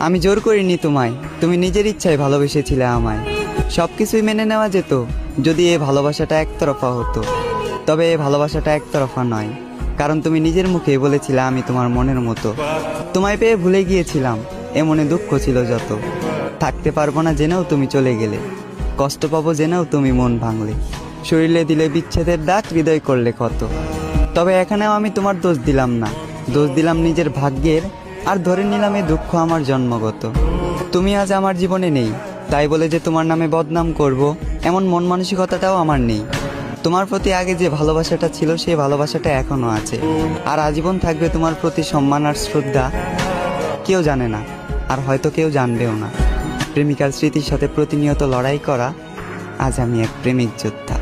আমি জোর করিনি তোমায়, তুমি নিজের ইচ্ছায় ভালোবেসেছিলে আমায়। সব কিছুই মেনে নেওয়া যেত যদি এই ভালোবাসাটা একতরফা হতো। তবে এই ভালোবাসাটা একতরফা নয়, কারণ তুমি নিজের মুখেই বলেছিলে আমি তোমার মনের মতো। তোমায় পেয়ে ভুলে গিয়েছিলাম, এ মনে দুঃখ ছিল যত। থাকতে পারবো না জেনেও তুমি চলে গেলে, কষ্ট পাবো জেনেও তুমি মন ভাঙলে। শরীরে দিলে বিচ্ছেদের দাগ, হৃদয় করলে ক্ষত। তবে এখানেও আমি তোমার দোষ দিলাম না, দোষ দিলাম নিজের ভাগ্যের। আর ধরে নিলাম এই দুঃখ আমার জন্মগত। তুমি আজ আমার জীবনে নেই, তাই বলে যে তোমার নামে বদনাম করব এমন মন মানসিকতাটাও আমার নেই। তোমার প্রতি আগে যে ভালোবাসাটা ছিল সেই ভালোবাসাটা এখনও আছে, আর আজীবন থাকবে তোমার প্রতি সম্মান আর শ্রদ্ধা। কেউ জানে না, আর হয়তো কেউ জানবেও না। প্রেমিকার স্মৃতির সাথে প্রতিনিয়ত লড়াই করা, আজ আমি এক প্রেমিক যোদ্ধা।